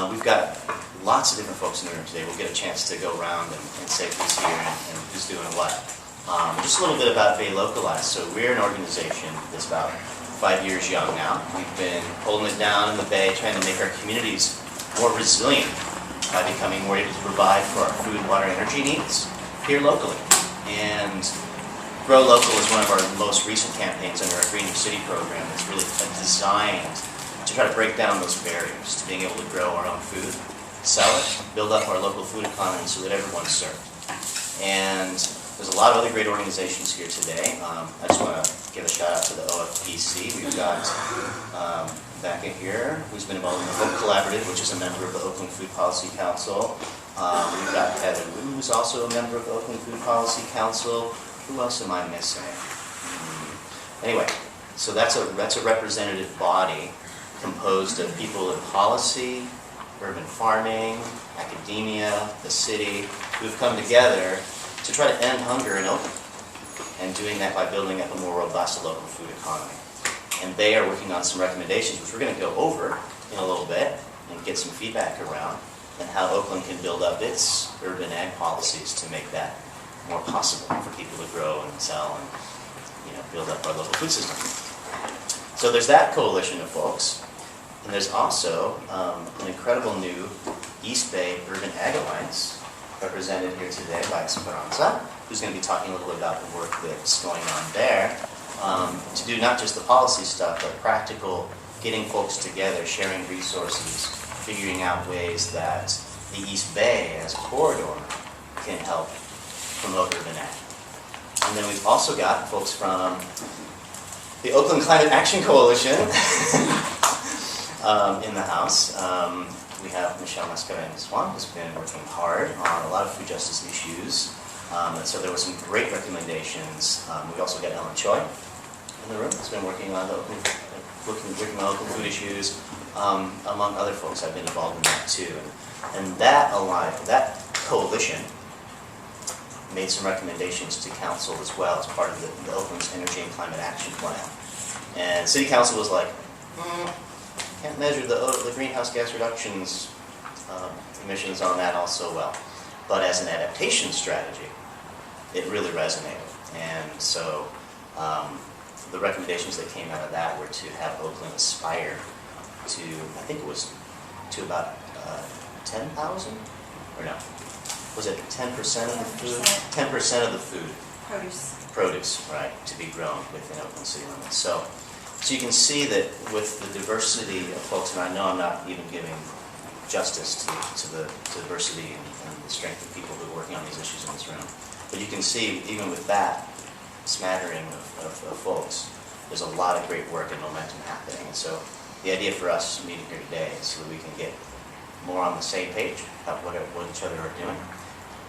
We've got lots of different folks in the room today. We'll get a chance to go around and say who's here and who's doing what. Just a little bit about Bay Localized. So we're an organization that's about 5 years young now. We've been holding it down in the Bay, trying to make our communities more resilient by becoming more able to provide for our food, water, and energy needs here locally. And Grow Local is one of our most recent campaigns under our Green New City program. It's really designed to try to break down those barriers to being able to grow our own food, sell it, build up our local food economy so that everyone's served. And there's a lot of other great organizations here today. I just want to give a shout out to the OFPC. We've got Becca here, who's been involved in the Hope Collaborative, which is a member of the Oakland Food Policy Council. We've got Heather Wu, who's also a member of the Oakland Food Policy Council. Who else am I missing? Anyway, so that's a representative body composed of people in policy, urban farming, academia, the city, who've come together to try to end hunger in Oakland, and doing that by building up a more robust local food economy. And they are working on some recommendations, which we're going to go over in a little bit and get some feedback around, and how Oakland can build up its urban ag policies to make that more possible for people to grow and sell and build up our local food system. So there's that coalition of folks. And there's also an incredible new East Bay Urban Ag Alliance, represented here today by Esperanza, who's going to be talking a little bit about the work that's going on there, to do not just the policy stuff, but practical, getting folks together, sharing resources, figuring out ways that the East Bay as a corridor can help promote urban ag. And then we've also got folks from the Oakland Climate Action Coalition in the house. We have Michelle Mascarenhas-Swan, who's been working hard on a lot of food justice issues. And so there were some great recommendations. We've also got Ellen Choi in the room, who's been working on working on local food issues. Among other folks, I've been involved in that too. And that coalition made some recommendations to council as well as part of the Oakland's Energy and Climate Action Plan. And City Council was like, can't measure the greenhouse gas reductions emissions on that all so well. But as an adaptation strategy, it really resonated. And so the recommendations that came out of that were to have Oakland aspire to, I think it was to about 10,000? Or no? Was it 10% of the food? 10% of the food. Produce, right, to be grown within Oakland city limits. So you can see that with the diversity of folks, and I know I'm not even giving justice to the diversity and the strength of people who are working on these issues in this room, but you can see even with that smattering of folks, there's a lot of great work and momentum happening. And so the idea for us meeting here today is so that we can get more on the same page about what each other are doing,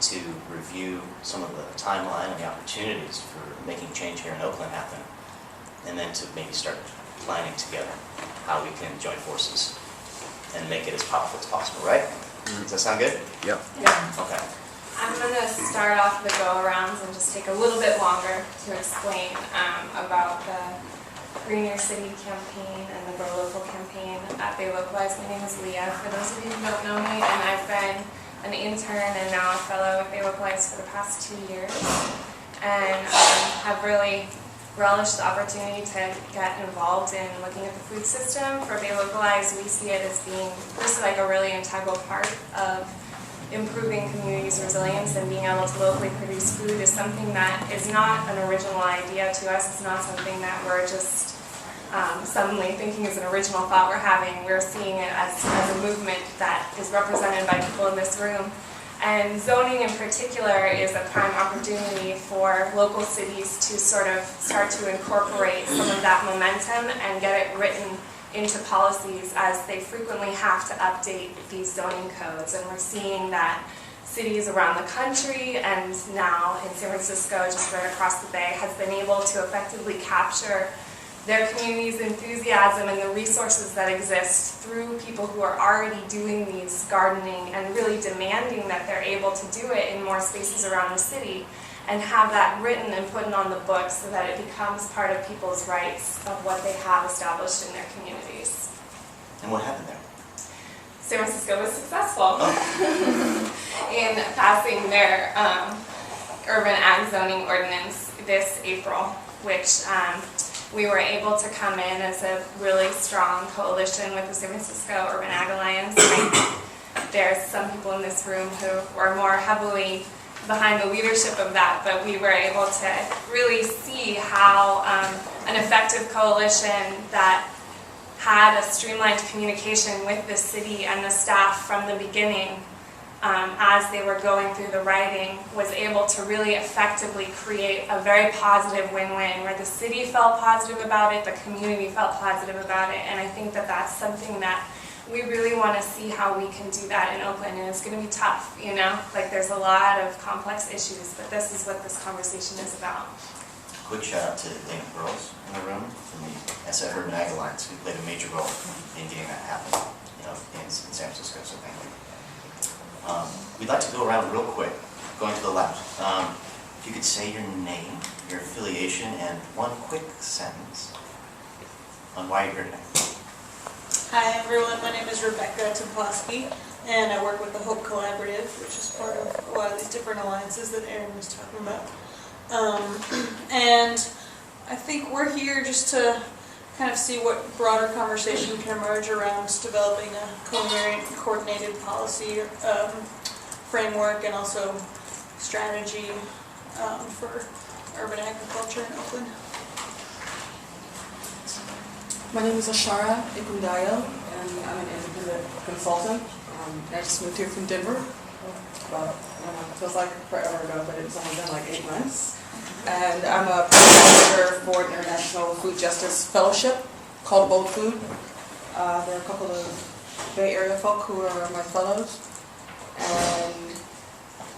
to review some of the timeline and the opportunities for making change here in Oakland happen, and then to maybe start planning together how we can join forces and make it as powerful as possible, right? Does that sound good? Yeah. Okay. I'm going to start off the go-arounds and just take a little bit longer to explain about the Green New City campaign and the Grow Local campaign at Bay Localized. My name is Leah, for those of you who don't know me, and I've been an intern and now a fellow at Bay Localized for the past 2 years, and have really relished the opportunity to get involved in looking at the food system. For Bay Localized, we see it as being just like a really integral part of improving communities' resilience, and being able to locally produce food is something that is not an original idea to us. It's not something that we're just suddenly thinking is an original thought we're having. We're seeing it as a movement that is represented by people in this room. And zoning in particular is a prime opportunity for local cities to sort of start to incorporate some of that momentum and get it written into policies, as they frequently have to update these zoning codes. And we're seeing that cities around the country, and now in San Francisco, just right across the bay, has been able to effectively capture their community's enthusiasm and the resources that exist through people who are already doing these gardening, and really demanding that they're able to do it in more spaces around the city, and have that written and put on the books so that it becomes part of people's rights of what they have established in their communities. And what happened there? San Francisco was successful in passing their urban ag zoning ordinance this April, which we were able to come in as a really strong coalition with the San Francisco Urban Ag Alliance. There's some people in this room who were more heavily behind the leadership of that, but we were able to really see how an effective coalition that had a streamlined communication with the city and the staff from the beginning as they were going through the writing was able to really effectively create a very positive win-win where the city felt positive about it, the community felt positive about it, and I think that that's something that we really want to see how we can do that in Oakland, and it's going to be tough, you know? Like, there's a lot of complex issues, but this is what this conversation is about. Quick shout out to Dana Pearls in the room from the SF Urban Ag Alliance, who played a major role in getting that happen, you know, in San Francisco, so thank you. We'd like to go around real quick, going to the left. If you could say your name, your affiliation, and one quick sentence on why you're here today. Hi everyone, my name is Rebecca Toplowski, and I work with the Hope Collaborative, which is part of a lot of these different alliances that Aaron was talking about. And I think we're here just to kind of see what broader conversation can emerge around developing a coherent, coordinated policy framework and also strategy for urban agriculture in Oakland. My name is Ashara Ikundayo, and I'm an independent consultant. I just moved here from Denver. About, it feels like forever ago, but it's only been like 8 months. And I'm a professor for an International Food Justice Fellowship called Bold Food. There are a couple of Bay Area folk who are my fellows. And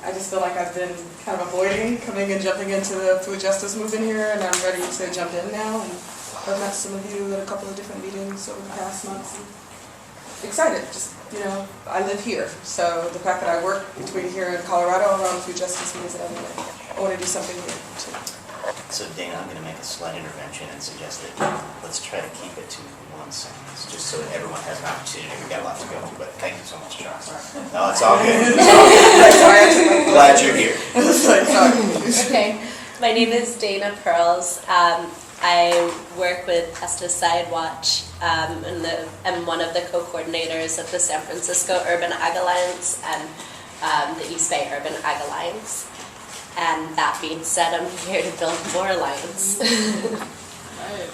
I just feel like I've been kind of avoiding coming and jumping into the food justice movement here, and I'm ready to jump in now. And I've met some of you at a couple of different meetings over the past months. Excited, just, you know, I live here. So the fact that I work between here and Colorado around food justice means that I want to do something here too. So Dana, I'm going to make a slight intervention and suggest that let's try to keep it to one sentence, just so that everyone has an opportunity. We've got a lot to go through, but thank you so much, Charles. No, it's all good. It's all good. Glad you're here. Okay, my name is Dana Pearls. I work with Pesticide Watch and I'm one of the co-coordinators of the San Francisco Urban Ag Alliance and the East Bay Urban Ag Alliance. And that being said, I'm here to build more alliance. Right.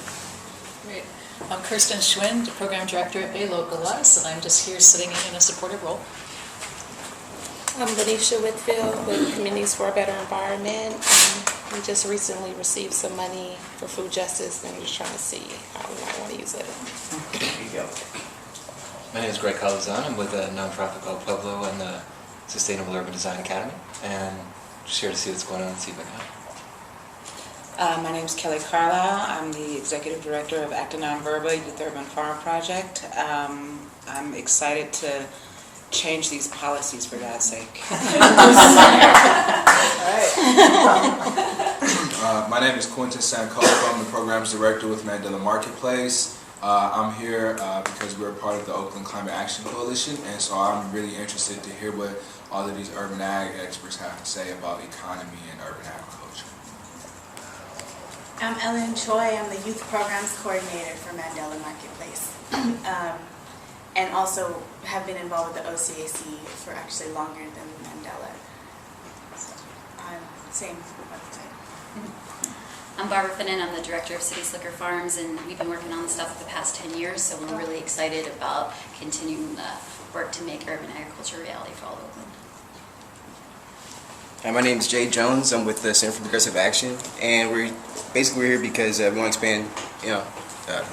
Great. I'm Kirsten Schwind, the Program Director at Bay Localize, and I'm just here sitting in a supportive role. I'm Venetia Whitfield with Communities for a Better Environment. We just recently received some money for food justice, and we're just trying to see how we might want to use it. There you go. My name is Greg Calazan. I'm with a nonprofit called Pueblo and the Sustainable Urban Design Academy, and just here to see what's going on and see if I can help. My name is Kelly Carlisle. I'm the Executive Director of Acta Non Verba Youth Urban Farm Project. I'm excited to change these policies, for God's sake. My name is Quentin Sankofa. I'm the Programs Director with Mandela Marketplace. I'm here because we're part of the Oakland Climate Action Coalition, and so I'm really interested to hear what all of these urban ag experts have to say about economy and urban agriculture. I'm Ellen Choi. I'm the Youth Programs Coordinator for Mandela Marketplace. And also have been involved with the OCAC for actually longer than Mandela. So I'm same website. I'm Barbara Finnan. I'm the Director of City Slicker Farms, and we've been working on this stuff for the past 10 years, so we're really excited about continuing the work to make urban agriculture a reality for all of Oakland. Hi, my name is Jay Jones. I'm with the Center for Progressive Action, and we're here because we want to expand,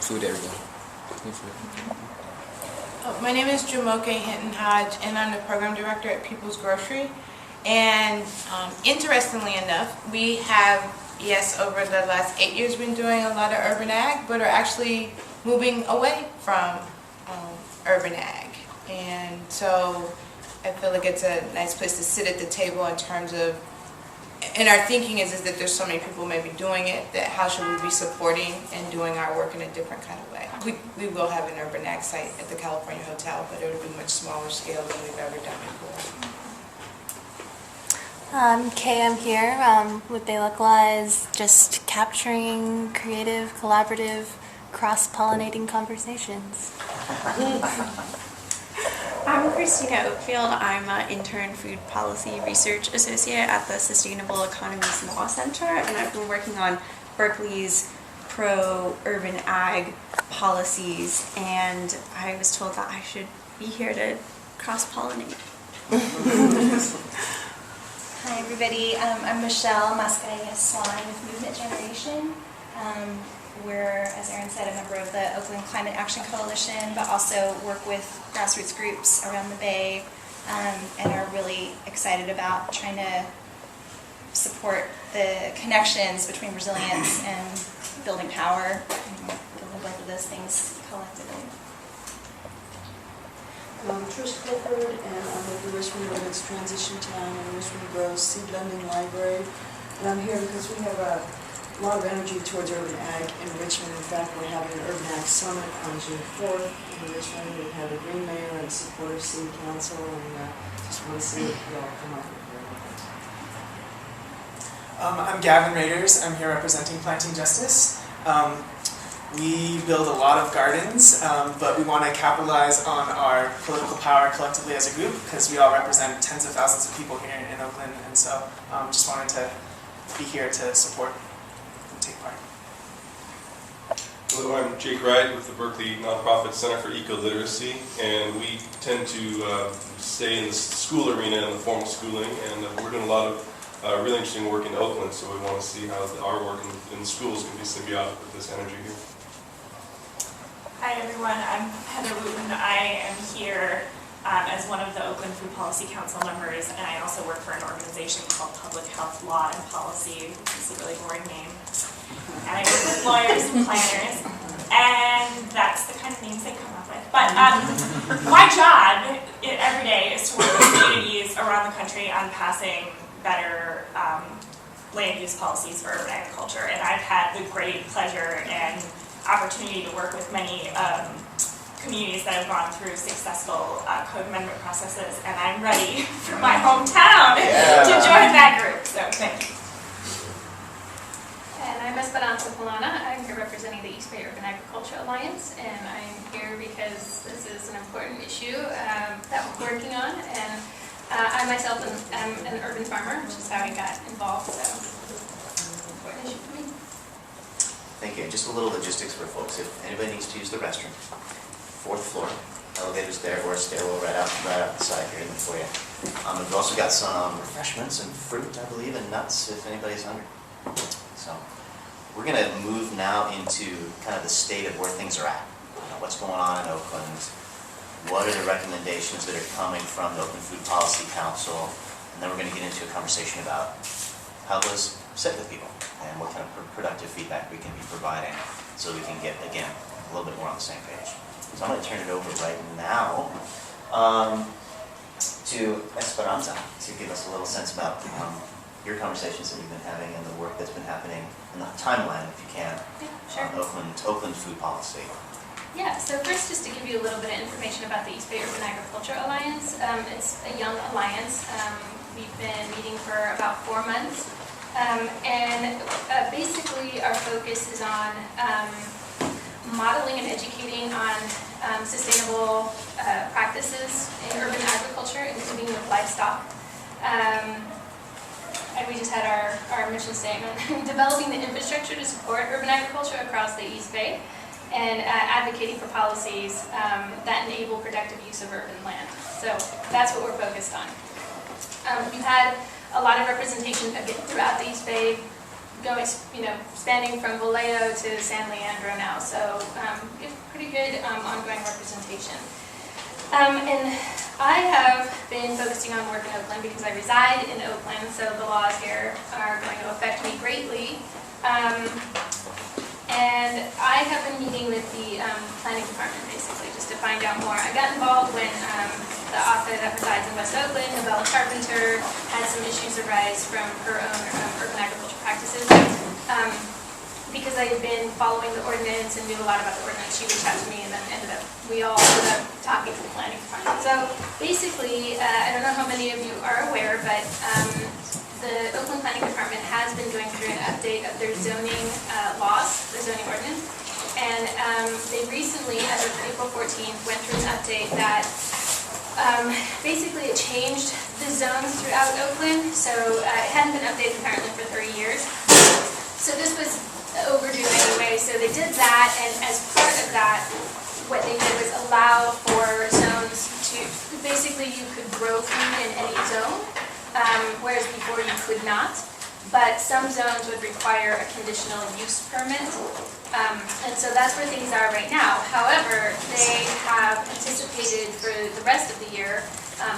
food to everyone. My name is Jamoke Hinton Hodge, and I'm the Program Director at People's Grocery. And interestingly enough, we have, over the last 8 years been doing a lot of urban ag, but are actually moving away from urban ag. And so I feel like it's a nice place to sit at the table in terms of And our thinking is that there's so many people maybe doing it, that how should we be supporting and doing our work in a different kind of way? We will have an urban ag site at the California Hotel, but it'll be much smaller scale than we've ever done before. Kay, I'm here with They Localize, just capturing creative, collaborative, cross-pollinating conversations. I'm Christina Oakfield. I'm an intern food policy research associate at the Sustainable Economies Law Center, and I've been working on Berkeley's pro-urban ag policies, and I was told that I should be here to cross-pollinate. Hi everybody, I'm Michelle Mascareñas-Swan with Movement Generation. We're, as Erin said, a member of the Oakland Climate Action Coalition, but also work with grassroots groups around the Bay, and are really excited about trying to support the connections between resilience and building power, building both of those things collectively. I'm Trish Clifford, and I'm with the Richmond Women's Transition Town and Richmond Groves Seed Lending Library. And I'm here because we have a lot of energy towards urban ag in Richmond. In fact, we're having an urban ag summit on June 4th in Richmond. We have a green mayor and supportive city council, and just want to see what y'all come up with. I'm Gavin Raiders. I'm here representing Planting Justice. We build a lot of gardens, but we want to capitalize on our political power collectively as a group, because we all represent tens of thousands of people here in Oakland, and so just wanted to be here to support and take part. Hello, I'm Jake Wright with the Berkeley Nonprofit Center for Eco-Literacy, and we tend to stay in the school arena and the formal schooling, and we're doing a lot of really interesting work in Oakland, so we want to see how our work in schools can be symbiotic with this energy here. Hi everyone, I'm Heather Wooten. I am here as one of the Oakland Food Policy Council members, and I also work for an organization called Public Health Law and Policy, which is a really boring name. And I work with lawyers and planners, and that's the kind of names they come up with. But my job every day is to work with communities around the country on passing better land use policies for urban agriculture, and I've had the great pleasure and opportunity to work with many communities that have gone through successful code amendment processes, and I'm ready for my hometown to join that group, so thank you. And I'm Esperanza Polana. I'm here representing the East Bay Urban Agriculture Alliance, and I'm here because this is an important issue that we're working on, and I myself am an urban farmer, which is how I got involved, so it's an important issue for me. Thank you. And just a little logistics for folks. If anybody needs to use the restroom, 4th floor, elevators there, or a stairwell right out the side here in the foyer. We've also got some refreshments and fruit, I believe, and nuts if anybody's hungry. So we're going to move now into kind of the state of where things are at. What's going on in Oakland? What are the recommendations that are coming from the Oakland Food Policy Council? And then we're going to get into a conversation about how those sit with people and what kind of productive feedback we can be providing so we can get, again, a little bit more on the same page. So I'm going to turn it over right now to Esperanza to give us a little sense about your conversations that you've been having and the work that's been happening in the timeline, if you can, on Oakland food policy. Yeah, so first just to give you a little bit of information about the East Bay Urban Agriculture Alliance. It's a young alliance. We've been meeting for about 4 months. And basically our focus is on modeling and educating on sustainable practices in urban agriculture, including with livestock. And we just had our mission statement, developing the infrastructure to support urban agriculture across the East Bay, and advocating for policies that enable productive use of urban land. So that's what we're focused on. We've had a lot of representation throughout the East Bay, spanning from Vallejo to San Leandro now, so it's pretty good ongoing representation. And I have been focusing on work in Oakland because I reside in Oakland, so the laws here are going to affect me greatly. And I have been meeting with the planning department basically just to find out more. I got involved when the author that resides in West Oakland, Novella Carpenter, had some issues arise from her own urban agriculture practices. Because I had been following the ordinance and knew a lot about the ordinance, she reached out to me and then we all ended up talking to the planning department. So basically, I don't know how many of you are aware, but the Oakland Planning Department has been going through an update of their zoning laws, their zoning ordinance. And they recently, as of April 14th, went through an update that basically it changed the zones throughout Oakland. So it hadn't been updated apparently for 30 years. So this was overdue anyway, so they did that, and as part of that, what they did was allow for zones to, basically you could grow food in any zone, whereas before you could not, but some zones would require a conditional use permit, and so that's where things are right now. However, they have anticipated for the rest of the year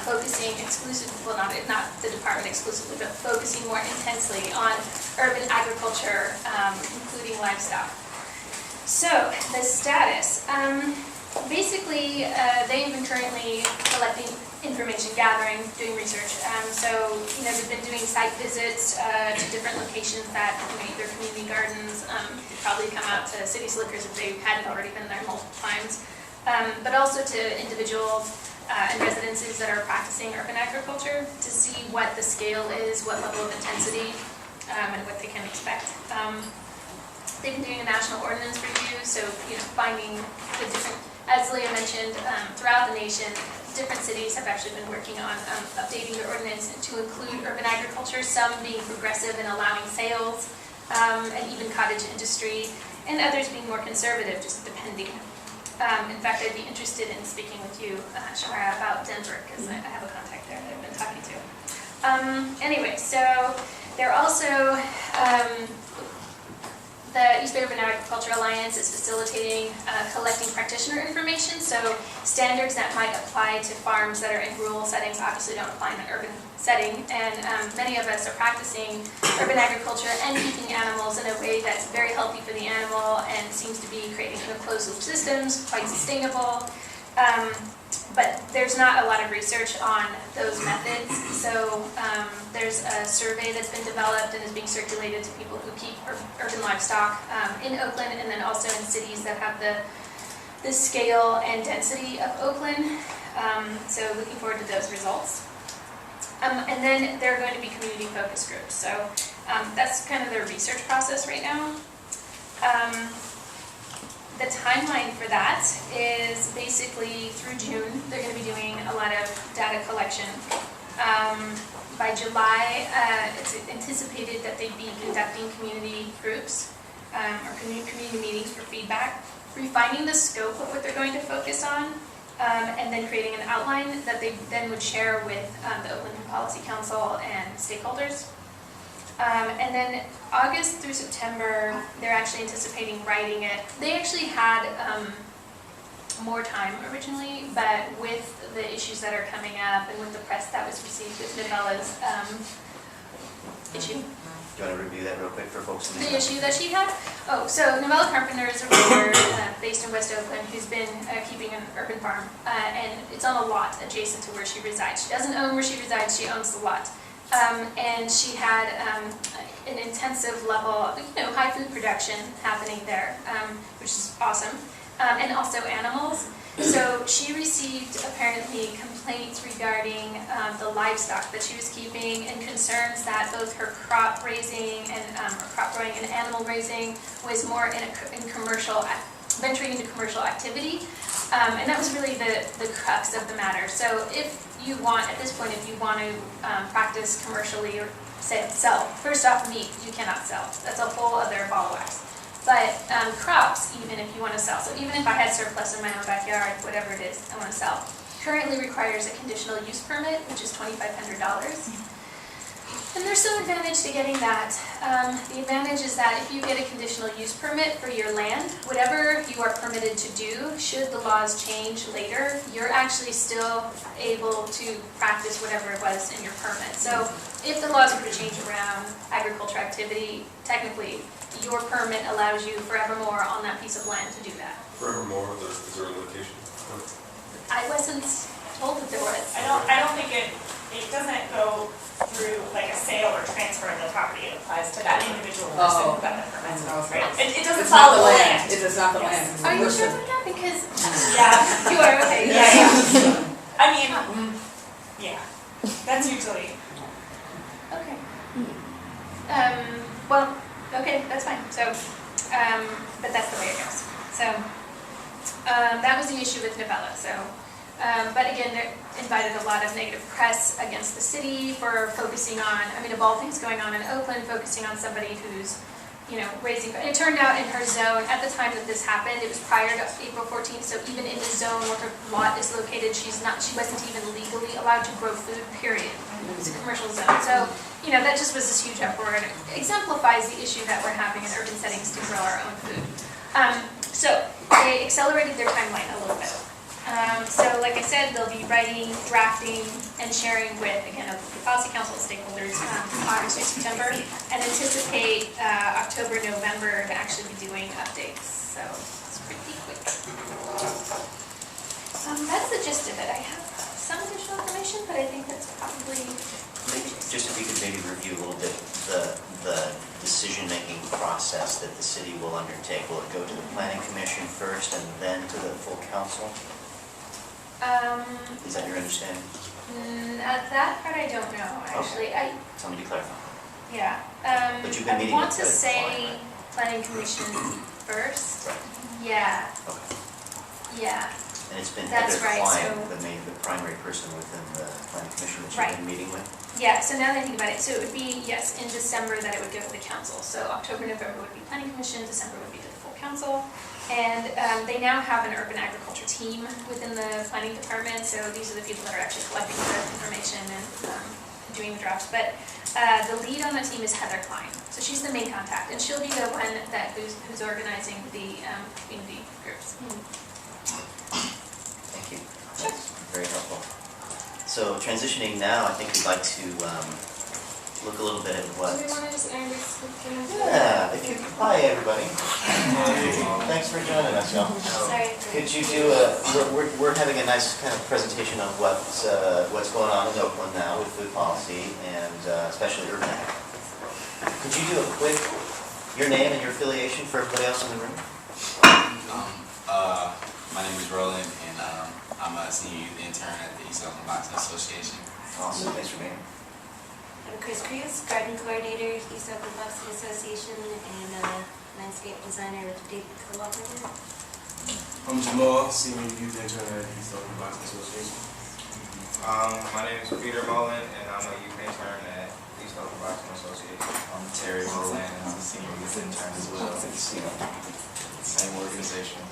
focusing exclusively, well not the department exclusively, but focusing more intensely on urban agriculture, including livestock. So, the status. Basically, they've been currently collecting information, gathering, doing research. They've been doing site visits to different locations that, either community gardens, probably come out to City Slickers if they hadn't already been there multiple times, but also to individuals and residences that are practicing urban agriculture to see what the scale is, what level of intensity, and what they can expect. They've been doing a national ordinance review, so finding the different, as Leah mentioned, throughout the nation, different cities have actually been working on updating their ordinance to include urban agriculture, some being progressive and allowing sales, and even cottage industry, and others being more conservative, just depending. In fact, I'd be interested in speaking with you, Shara, about Denver, because I have a contact there that I've been talking to. Anyway, so they're also, the East Bay Urban Agriculture Alliance is facilitating collecting practitioner information, so standards that might apply to farms that are in rural settings obviously don't apply in an urban setting, and many of us are practicing urban agriculture and keeping animals in a way that's very healthy for the animal and seems to be creating closed loop systems, quite sustainable. But there's not a lot of research on those methods, so there's a survey that's been developed and is being circulated to people who keep urban livestock in Oakland, and then also in cities that have the scale and density of Oakland. So looking forward to those results. And then there are going to be community focus groups, so that's kind of their research process right now. The timeline for that is basically through June. They're going to be doing a lot of data collection. By July, it's anticipated that they'd be conducting community groups or community meetings for feedback, refining the scope of what they're going to focus on, and then creating an outline that they then would share with the Oakland Policy Council and stakeholders. And then August through September, they're actually anticipating writing it. They actually had more time originally, but with the issues that are coming up and with the press that was received with Novella's issue. Do you want to review that real quick for folks in The issue that she had? Oh, so Novella Carpenter is a realtor based in West Oakland who's been keeping an urban farm, and it's on a lot adjacent to where she resides. She doesn't own where she resides, she owns the lot. And she had an intensive level of, high food production happening there, which is awesome, and also animals. So she received apparently complaints regarding the livestock that she was keeping and concerns that both her crop raising and crop growing and animal raising was more in commercial, venturing into commercial activity. And that was really the crux of the matter. So if you want, at this point, if you want to practice commercially or sell, first off, meat you cannot sell. That's a whole other ball of wax. But crops, even if you want to sell, so even if I had surplus in my own backyard, whatever it is I want to sell, currently requires a conditional use permit, which is $2,500. And there's some advantage to getting that. The advantage is that if you get a conditional use permit for your land, whatever you are permitted to do, should the laws change later, you're actually still able to practice whatever it was in your permit. So if the laws were to change around agriculture activity, technically your permit allows you forevermore on that piece of land to do that. Forevermore, is there a limitation? I wasn't told that there was. I don't think it doesn't go through Oh. about the permits. I know. Right. It doesn't It's not follow the the land. land. It is not the Yes. land. Are you Listen. sure about that? Because, Yeah. you are, okay. Yeah. I mean, yeah. That's usually. Okay. Well, okay, that's fine. So, but that's the way it goes. So, that was the issue with Novella. So, but again, they invited a lot of negative press against the city for focusing on, I mean, of all things going on in Oakland, focusing on somebody who's, raising, and it turned out in her zone, at the time that this happened, it was prior to April 14th, so even in the zone where her lot is located, she wasn't even legally allowed to grow food, period. It was a commercial zone. So, that just was this huge uproar, and it exemplifies the issue that we're having in urban settings to grow our own food. So, they accelerated their timeline a little bit. So, like I said, they'll be writing, drafting, and sharing with, again, the policy council stakeholders August or September, and anticipate October, November to actually be doing updates. So, it's pretty quick. That's the gist of it. I have some additional information, but I think that's probably... Just if we could maybe review a little bit the decision-making process that the city will undertake. Will it go to the planning commission first and then to the full council? Is that your understanding? That part I don't know, actually. Okay. Tell me to clarify. Yeah. But you've been I meeting want with to the say client, planning commission first. Right. Yeah. Okay. Yeah. And it's been That's Heather right, Klein, so- the primary person within the planning commission that Right. you've been meeting with? Yeah, so now that I think about it, so it would be, yes, in December that it would go to the council. So October, November would be planning commission, December would be to the full council. And they now have an urban agriculture team within the planning department, so these are the people that are actually collecting the information and doing the drafts. But the lead on the team is Heather Klein, so she's the main contact, and she'll be the one who's organizing the community groups. Thank you. That's very helpful. So transitioning now, I think we'd like to look a little bit at what... Do we want to just introduce the Yeah, if you... Hi, everybody. Thanks for joining us, y'all. Sorry. Could you do we're having a nice kind of presentation of what's going on in Oakland now with food policy and especially urban ag. Could you do a quick, your name and your affiliation for everybody else in the room? My name is Roland, and I'm a senior youth intern at the East Oakland Boxing Association. Awesome, thanks for being here. I'm Chris Cruz, garden coordinator, East Oakland Boxing Association, and landscape designer with David Cooperative. I'm Jamal, senior youth intern at East Oakland Boxing Association. My name is Peter Mullen, and I'm a youth intern at East Oakland Boxing Association. I'm Terry Mullen, and I'm a senior youth intern as well. Same organization.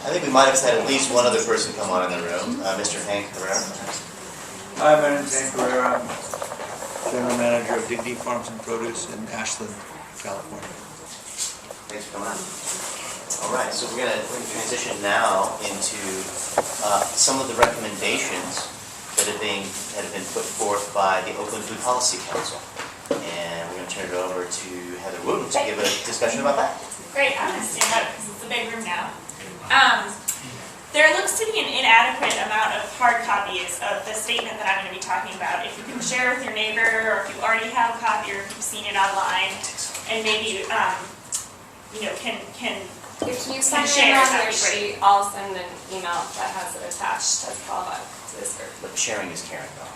I think we might have had at least one other person come on in the room, Mr. Hank Herrera. Hi, my name is Hank Herrera. I'm General Manager of Dignity Farms and Produce in Ashland, California. Thanks for coming on. All right, so we're going to transition now into some of the recommendations that have been put forth by the Oakland Food Policy Council. And we're going to turn it over to Heather Wooten to give a discussion about that. Great, I'm going to stand up because it's a big room now. There looks to be an inadequate amount of hard copies of the statement that I'm going to be talking about. If you can share with your neighbor, or if you already have a copy, or if you've seen it online, and maybe can If you sign in share, on that'd their be great. sheet, I'll send an email that has it attached as callback to this group. But sharing is caring, though.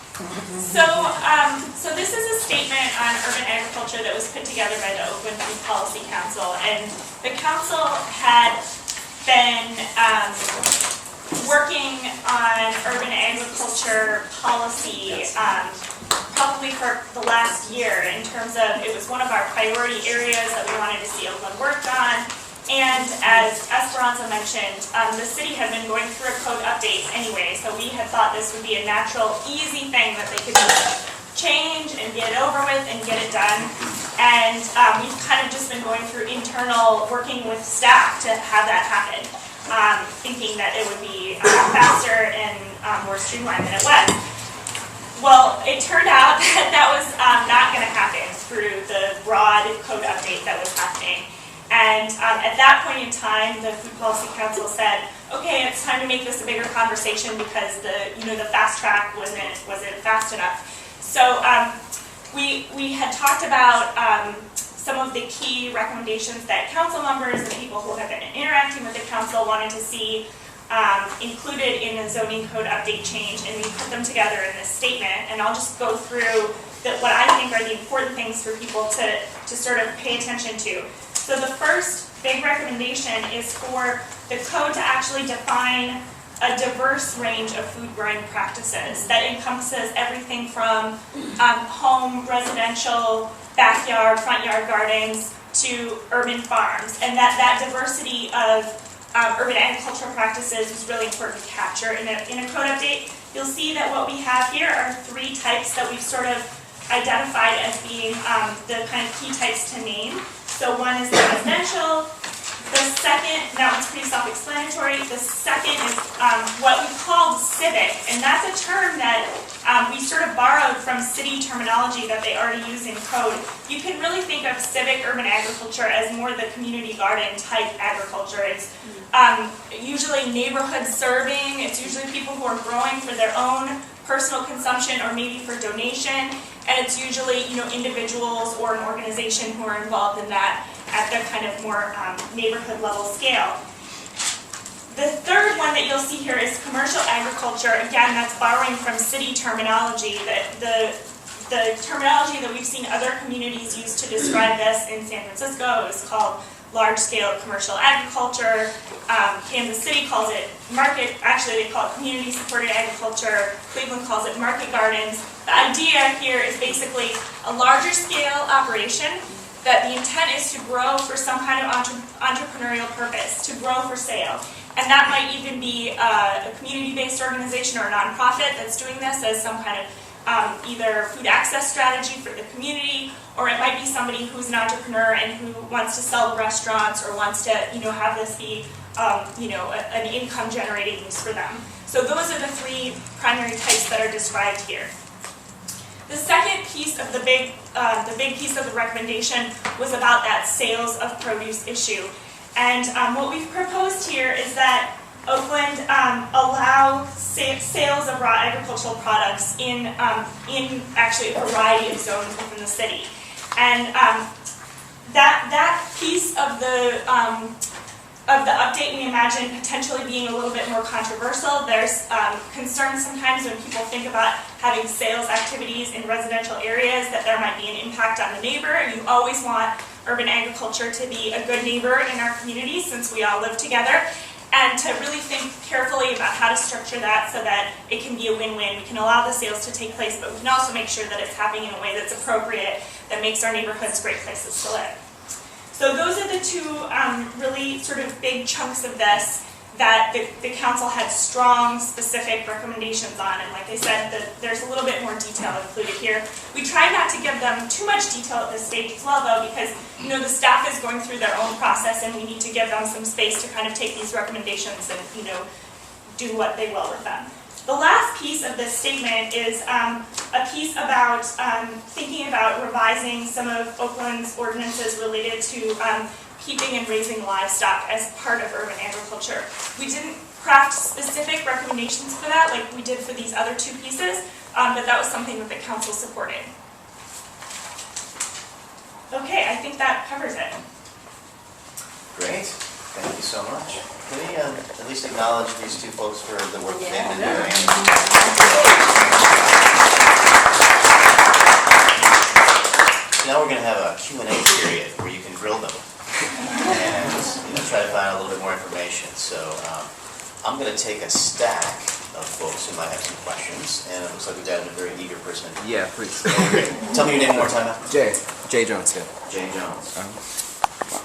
So this is a statement on urban agriculture that was put together by the Oakland Food Policy Council, and the council had been working on urban agriculture policy probably for the last year in terms of, it was one of our priority areas that we wanted to see Oakland worked on. And as Esperanza mentioned, the city had been going through a code update anyway, so we had thought this would be a natural, easy thing that they could just change and get it over with and get it done. And we've kind of just been going through internal, working with staff to have that happen, thinking that it would be faster and more streamlined than it was. Well, it turned out that that was not going to happen through the broad code update that was happening. And at that point in time, the Food Policy Council said, okay, it's time to make this a bigger conversation because the fast track wasn't fast enough. So we had talked about some of the key recommendations that council members and people who have been interacting with the council wanted to see included in the zoning code update change, and we put them together in this statement. And I'll just go through what I think are the important things for people to sort of pay attention to. So the first big recommendation is for the code to actually define a diverse range of food growing practices that encompasses everything from home, residential, backyard, front yard gardens to urban farms. And that diversity of urban agricultural practices is really important to capture in a code update. You'll see that what we have here are 3 types that we've sort of identified as being the kind of key types to name. So one is the residential. The second, that one's pretty self-explanatory. The second is what we call civic, and that's a term that we sort of borrowed from city terminology that they already use in code. You can really think of civic urban agriculture as more the community garden type agriculture. It's usually neighborhood serving. It's usually people who are growing for their own personal consumption or maybe for donation, and it's usually individuals or an organization who are involved in that at the kind of more neighborhood level scale. The third one that you'll see here is commercial agriculture. Again, that's borrowing from city terminology. The terminology that we've seen other communities use to describe this in San Francisco is called large-scale commercial agriculture. Kansas City calls it market, actually they call it community-supported agriculture. Cleveland calls it market gardens. The idea here is basically a larger scale operation that the intent is to grow for some kind of entrepreneurial purpose, to grow for sale. And that might even be a community-based organization or a nonprofit that's doing this as some kind of either food access strategy for the community, or it might be somebody who's an entrepreneur and who wants to sell to restaurants or wants to have this be an income generating use for them. So those are the 3 primary types that are described here. The second piece of the big piece of the recommendation was about that sales of produce issue. And what we've proposed here is that Oakland allow sales of raw agricultural products in actually a variety of zones within the city. And that piece of the update we imagine potentially being a little bit more controversial. There's concern sometimes when people think about having sales activities in residential areas that there might be an impact on the neighbor. And you always want urban agriculture to be a good neighbor in our community since we all live together. And to really think carefully about how to structure that so that it can be a win-win. We can allow the sales to take place, but we can also make sure that it's happening in a way that's appropriate, that makes our neighborhoods great places to live. So those are the 2 really sort of big chunks of this that the council had strong, specific recommendations on. And like I said, there's a little bit more detail included here. We try not to give them too much detail at this stage as well, though, because the staff is going through their own process, and we need to give them some space to kind of take these recommendations and do what they will with them. The last piece of this statement is a piece about thinking about revising some of Oakland's ordinances related to keeping and raising livestock as part of urban agriculture. We didn't craft specific recommendations for that like we did for these other 2 pieces, but that was something that the council supported. Okay, I think that covers it. Great, thank you so much. Can we at least acknowledge these 2 folks for the work that they've been doing? So now we're going to have a Q&A period where you can grill them and try to find a little bit more information. So I'm going to take a stack of folks who might have some questions, and it looks like we've got a very eager person. Yeah, please. Tell me your name one more time. Jay Jones. Yeah. Jay Jones.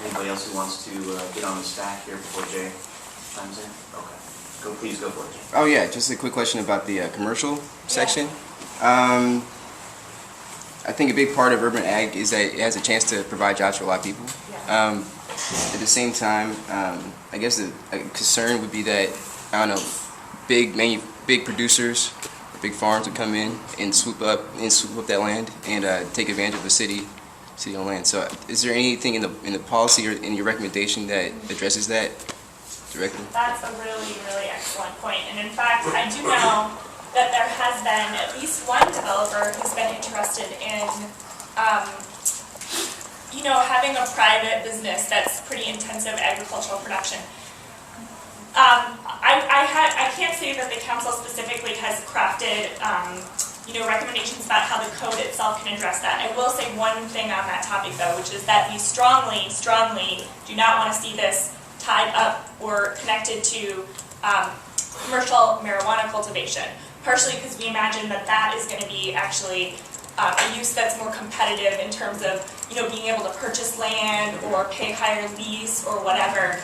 Anybody else who wants to get on the stack here before Jay chimes in? Okay. Please go for it, Jay. Oh yeah, just a quick question about the commercial section. I think a big part of urban ag is that it has a chance to provide jobs for a lot of people. At the same time, I guess a concern would be that, I don't know, big producers, big farms would come in and swoop up that land and take advantage of the city-owned land. So, is there anything in the policy or in your recommendation that addresses that directly? That's a really, really excellent point. And in fact, I do know that there has been at least one developer who's been interested in, having a private business that's pretty intensive agricultural production. I can't say that the council specifically has crafted, recommendations about how the code itself can address that. I will say one thing on that topic though, which is that we strongly, strongly do not want to see this tied up or connected to commercial marijuana cultivation. Partially because we imagine that that is going to be actually a use that's more competitive in terms of, being able to purchase land or pay higher lease or whatever.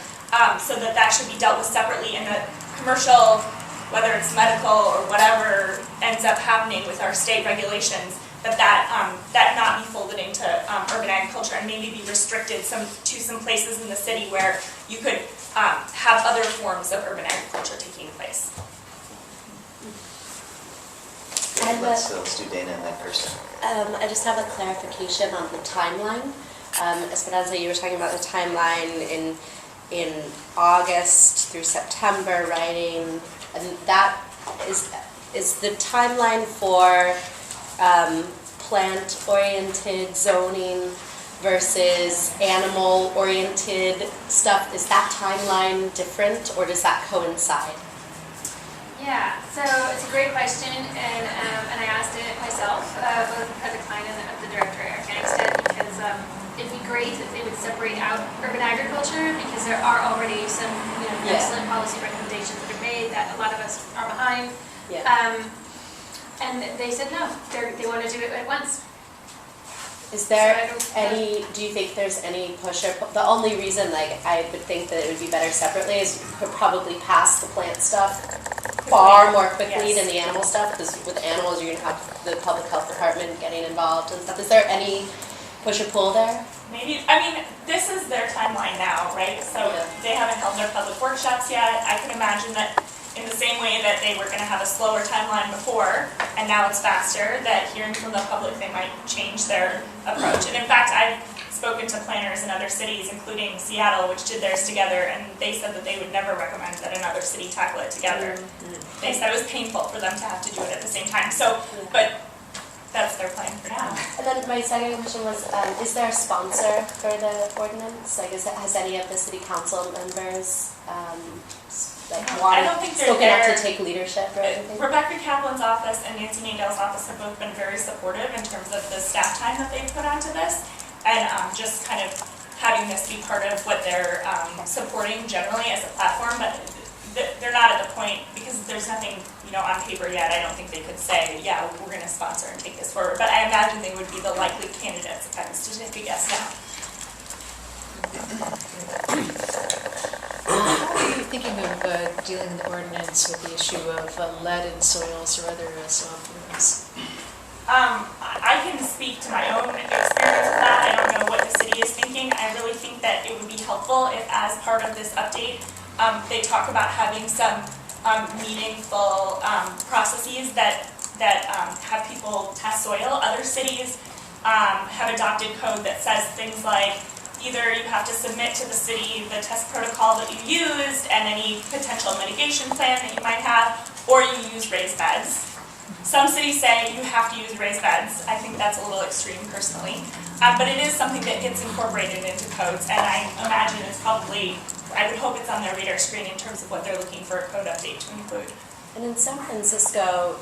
So that should be dealt with separately in the commercial, whether it's medical or whatever ends up happening with our state regulations, that not be folded into urban agriculture and maybe be restricted to some places in the city where you could have other forms of urban agriculture taking place. Let's do Dana and then Kirsten. I just have a clarification on the timeline. Esperanza, you were talking about the timeline in August through September writing, and that is the timeline for plant-oriented zoning versus animal-oriented stuff. Is that timeline different, or does that coincide? Yeah, so it's a great question, and I asked it myself, both as a client and the director at Arkansas, because it'd be great if they would separate out urban agriculture, because there are already some excellent policy recommendations that are made that a lot of us are behind. Yeah. And they said no, they want to do it at once. Is there any, do you think there's any push or, the only reason I would think that it would be better separately is you could probably pass the plant stuff far more quickly than the animal stuff, because with animals you're going to have the public health department getting involved and stuff. Is there any push or pull there? Maybe, this is their timeline now, right? So they haven't held their public workshops yet. I can imagine that in the same way that they were going to have a slower timeline before, and now it's faster, that hearing from the public, they might change their approach. And in fact, I've spoken to planners in other cities, including Seattle, which did theirs together, and they said that they would never recommend that another city tackle it together. They said it was painful for them to have to do it at the same time. So, but that's their plan for now. And then my second question was, is there a sponsor for the ordinance? Has any of the city council members I don't think they're spoken there. up to take leadership or anything? Rebecca Kaplan's office and Nancy Nadell's office have both been very supportive in terms of the staff time that they've put onto this, and just kind of having this be part of what they're supporting generally as a platform, but they're not at the point, because there's nothing on paper yet. I don't think they could say, yeah, we're going to sponsor and take this forward, but I imagine they would be the likely candidates if I was to take a guess now. How are you thinking of dealing in the ordinance with the issue of lead in soils or other soil pollutants? I can speak to my own experience with that. I don't know what the city is thinking. I really think that it would be helpful if, as part of this update, they talk about having some meaningful processes that have people test soil. Other cities have adopted code that says things like, either you have to submit to the city the test protocol that you used and any potential mitigation plan that you might have, or you use raised beds. Some cities say you have to use raised beds. I think that's a little extreme personally, but it is something that gets incorporated into codes, and I imagine it's probably, I would hope it's on their radar screen in terms of what they're looking for a code update to include. And in San Francisco,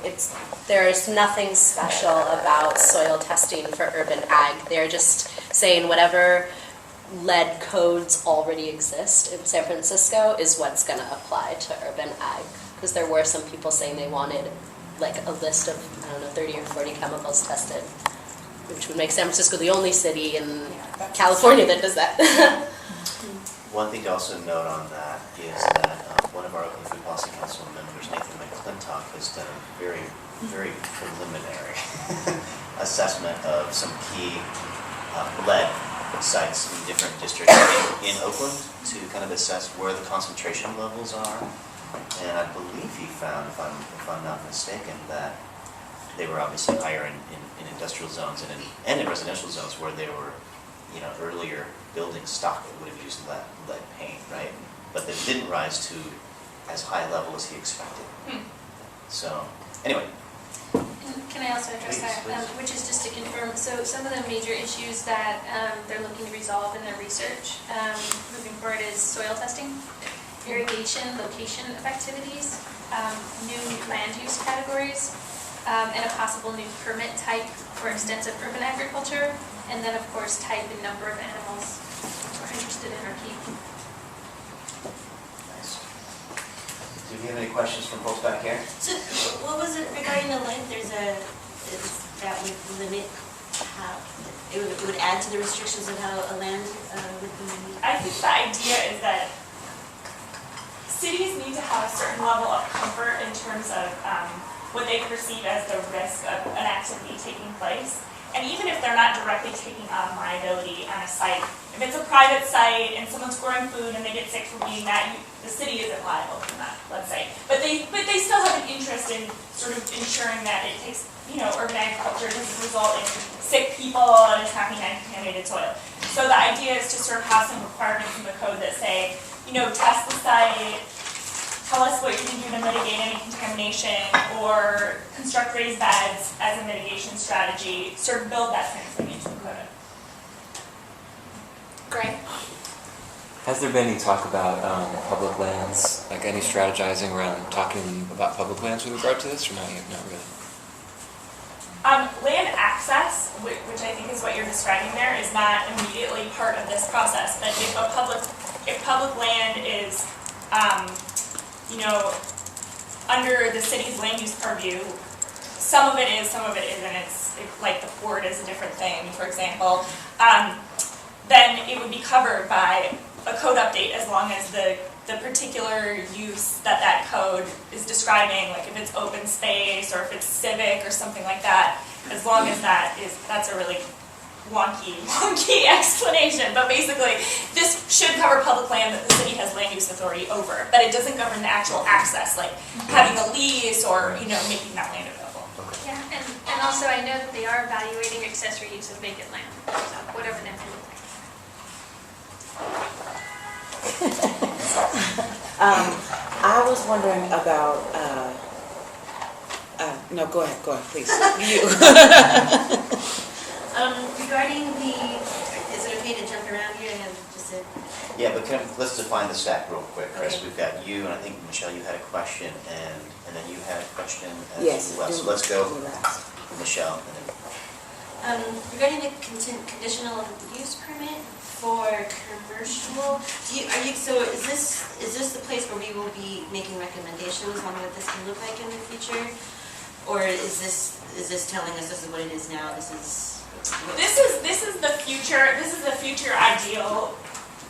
there's nothing special about soil testing for urban ag. They're just saying whatever lead codes already exist in San Francisco is what's going to apply to urban ag. Because there were some people saying they wanted a list of, 30 or 40 chemicals tested, which would make San Francisco the only city in California that does that. One thing to also note on that is that one of our Oakland Food Policy Council members, Nathan McClintock, has done a very, very preliminary assessment of some key lead sites in different districts in Oakland to kind of assess where the concentration levels are. And I believe he found, if I'm not mistaken, that they were obviously higher in industrial zones and in residential zones where they were, earlier building stock that would have used lead paint, right? But that didn't rise to as high a level as he expected. So Anyway, Can I also address that, which is just to confirm, so some of the major issues that they're looking to resolve in their research moving forward is soil testing, irrigation, location of activities, new land use categories, and a possible new permit type for extensive urban agriculture, and then of course type and number of animals we're interested in or keep. do we have any questions from folks back here? So what was it regarding the length? That would limit how, it would add to the restrictions of how a land would be? I think the idea is that cities need to have a certain level of comfort in terms of what they perceive as the risk of an activity taking place. And even if they're not directly taking on liability on a site, if it's a private site and someone's growing food and they get sick from eating that, the city isn't liable for that, let's say. But they still have an interest in sort of ensuring that it takes, urban agriculture doesn't result in sick people and attacking contaminated soil. So the idea is to sort of have some requirements in the code that say, test the site, tell us what you're going to do to mitigate any contamination, or construct raised beds as a mitigation strategy, sort of build that kind of thing into the code. Greg? Has there been any talk about public lands, like any strategizing around talking about public lands with regard to this, or not really? Land access, which I think is what you're describing there, is not immediately part of this process. But if public land is under the city's land use purview, some of it is, some of it isn't. It's like the port is a different thing, for example. Then it would be covered by a code update as long as the particular use that code is describing, like if it's open space or if it's civic or something like that, as long as that's a really wonky explanation, but basically this should cover public land that the city has land use authority over, but it doesn't govern the actual access, like having a lease or making that land available. Yeah, and also I know that they are evaluating accessory use of vacant land, so whatever that may look like. I was wondering about, no, go ahead, please. You. Regarding is it okay to jump around here? I have just a... Yeah, but let's define the stack real quick, Chris. Okay. We've got you, and I think, Michelle, you had a question, and then you had a question as Yes. well. So let's go, Michelle. And then... regarding the conditional use permit for commercial, so is this the place where we will be making recommendations on what this can look like in the future? Or is this telling us this is what it is now, this is the future ideal.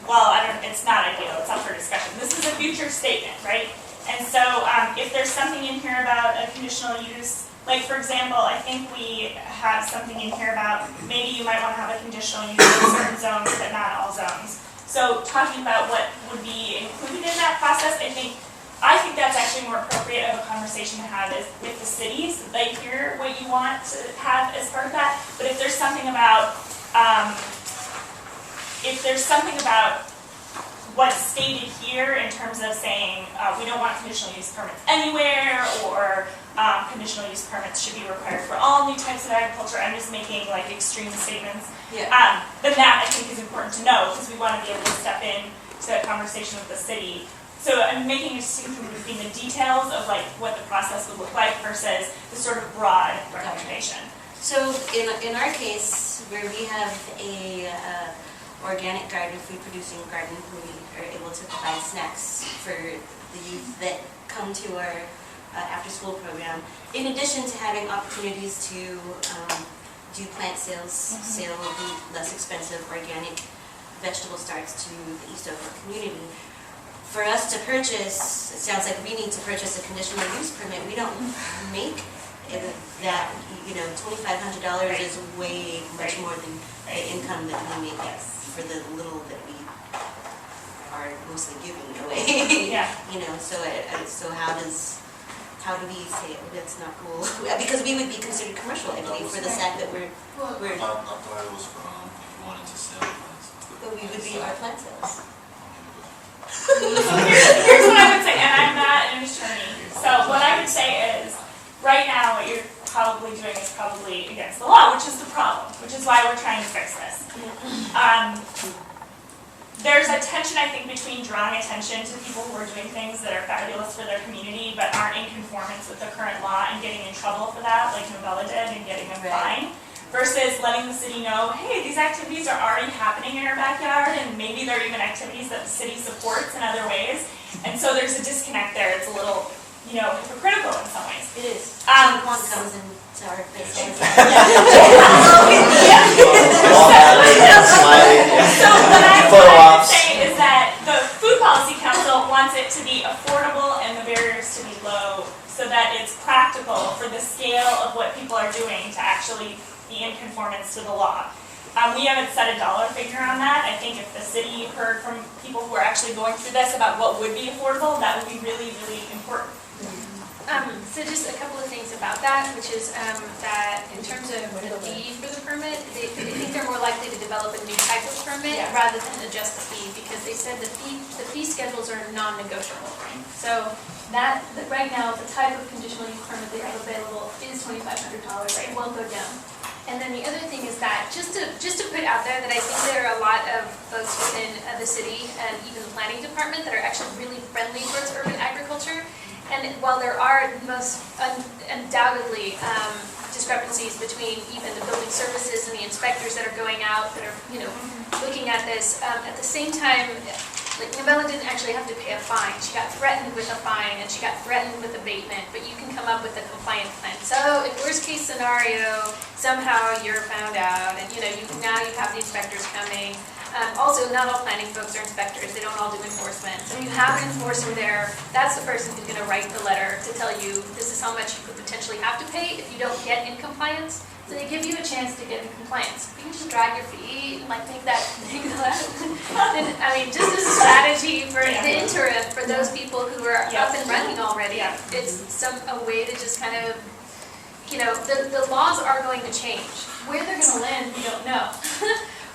Well, it's not ideal, it's up for discussion. This is a future statement, right? And so if there's something in here about a conditional use, like for example, I think we have something in here about maybe you might want to have a conditional use in certain zones, but not all zones. So talking about what would be included in that process, I think that's actually more appropriate of a conversation to have is with the cities. They hear what you want to have as part of that. But if there's something about what's stated here in terms of saying we don't want conditional use permits anywhere, or conditional use permits should be required for all new types of agriculture, I'm just making like extreme statements. Yeah. Then that I think is important to know, because we want to be able to step in to that conversation with the city. So I'm making a distinction between the details of like what the process would look like versus the sort of broad recommendation. So in our case, where we have a organic garden, food producing garden, we are able to provide snacks for the youth that come to our after school program, in addition to having opportunities to do plant sales, sale of the less expensive organic vegetable starts to the East Oakland community. For us to purchase, it sounds like we need to purchase a conditional use permit. We don't make that, $2,500 is way much more than the income that we make for the little that we are mostly giving away. Yeah. So how do we say, oh, that's not cool? Because we would be considered commercial, I believe, for the fact that we're. I thought it was from if you wanted to sell plants. But we would be our plant sales. Here's what I would say, and I'm not an attorney. So what I would say is, right why we're trying to fix this. There's a tension, I think, between drawing attention to people who are doing things that are fabulous for their community but aren't in conformance with the current law and getting in trouble for that, like Novella did, and getting them fined, versus letting the city know, hey, these activities are already happening in our backyard, and maybe they're even activities that the city supports in other ways. And so there's a disconnect there. It's a little, hypocritical in some ways. It is. One comes into our business. So what I'm trying to say is that the Food Policy Council wants it to be affordable and the barriers to be low so that it's practical for the scale of what people are doing to actually be in conformance to the law. We haven't set a dollar figure on that. I think if the city heard from people who are actually going through this about what would be affordable, that would be really, really important. So just a couple of things about that, which is that in terms of the fee for the permit, they think they're more likely to develop a new type of permit rather than adjust the fee, because they said the fee schedules are non-negotiable. So that right now, the type of conditional use permit they have available is $2,500. It won't go down. And then the other thing is that, just to put out there, that I think there are a lot of folks within the city and even the planning department that are actually really friendly towards urban agriculture. And while there are most undoubtedly discrepancies between even the building services and the inspectors that are going out that are looking at this, at the same time, like Novella didn't actually have to pay a fine. She got threatened with a fine and she got threatened with abatement, but you can come up with a compliance plan. So if worst case scenario, somehow you're found out and now you have the inspectors coming. Also, not all planning folks are inspectors. They don't all do enforcement. So you have an enforcer there. That's the person who's going to write the letter to tell you this is how much you could potentially have to pay if you don't get in compliance. So they give you a chance to get in compliance. You can just drag your feet and make that thing just as a strategy for the interim for those people who are up and running already. It's a way to just kind of, the laws are going to change. Where they're going to land, we don't know.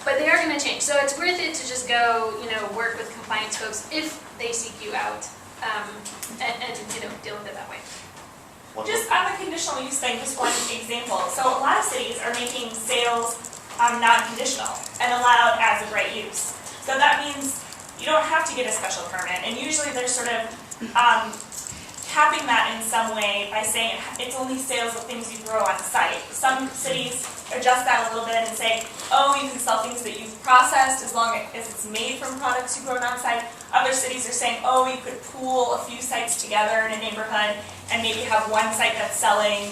But they are going to change. So it's worth it to just go, work with compliance folks if they seek you out and deal with it that way. Just on the conditional use thing, just one example. So a lot of cities are making sales non-conditional and allowed as of right use. So that means you don't have to get a special permit. And usually they're sort of capping that in some way by saying it's only sales of things you grow on site. Some cities adjust that a little bit and say, oh, you can sell things that you've processed as long as it's made from products you grown on site. Other cities are saying, oh, you could pool a few sites together in a neighborhood and maybe have one site that's selling,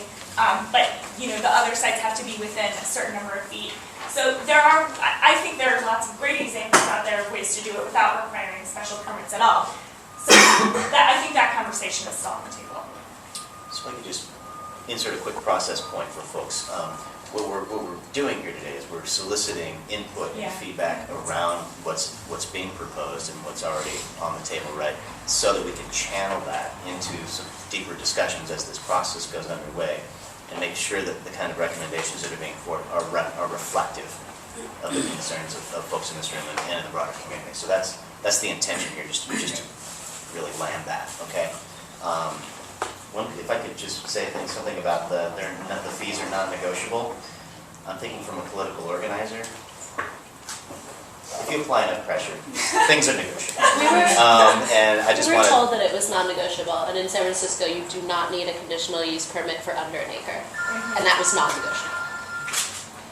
but the other sites have to be within a certain number of feet. So I think there are lots of great examples out there of ways to do it without requiring special permits at all. So I think that conversation is still on the table. So I could just insert a quick process point for folks. What we're doing here today is we're soliciting input and feedback around what's being proposed and what's already on the table, right? So that we can channel that into some deeper discussions as this process goes underway, and make sure that the kind of recommendations that are being forwarded are reflective of the concerns of folks in this room and in the broader community. So that's the intention here, just to really land that, okay? If I could just say something about the fees are non-negotiable. I'm thinking from a political organizer. If you apply enough pressure, things are negotiable. And I just we were told that it was non-negotiable, and in San Francisco you do not need a conditional use permit for under an acre, and that was non-negotiable.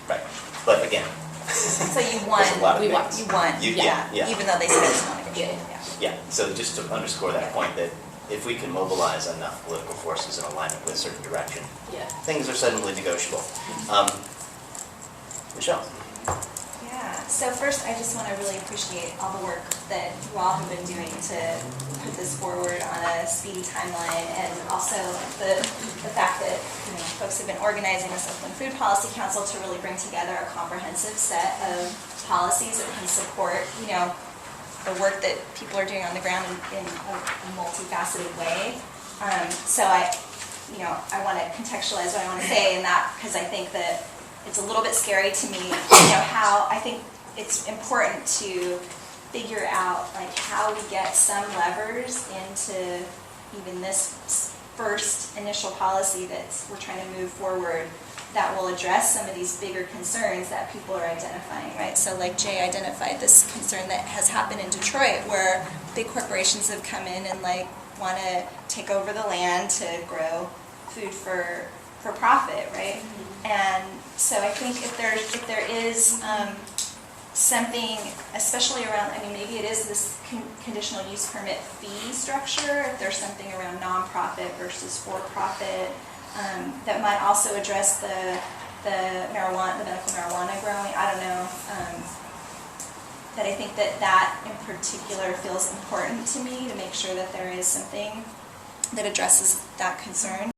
Right, but again. So you won, even though they said it's non-negotiable. Yeah, so just to underscore that point, that if we can mobilize enough political forces in alignment with a certain direction, things are suddenly negotiable. Michelle. Yeah, so first I just want to really appreciate all the work that you all have been doing to put this forward on a speedy timeline, and also the fact that folks have been organizing this Oakland Food Policy Council to really bring together a comprehensive set of policies that can support the work that people are doing on the ground in a multifaceted way. So I want to contextualize what I want to say in that, because I think that it's a little bit scary to me, how I think it's important to figure out how we get some levers into even this first initial policy that we're trying to move forward that will address some of these bigger concerns that people are identifying, right? So like Jay identified this concern that has happened in Detroit where big corporations have come in and like want to take over the land to grow food for profit, right? And so I think if there is something, especially around, I mean, maybe it is this conditional use permit fee structure, if there's something around nonprofit versus for-profit, that might also address the marijuana, the medical marijuana growing, I don't know, that I think that in particular feels important to me to make sure that there is something that addresses that concern.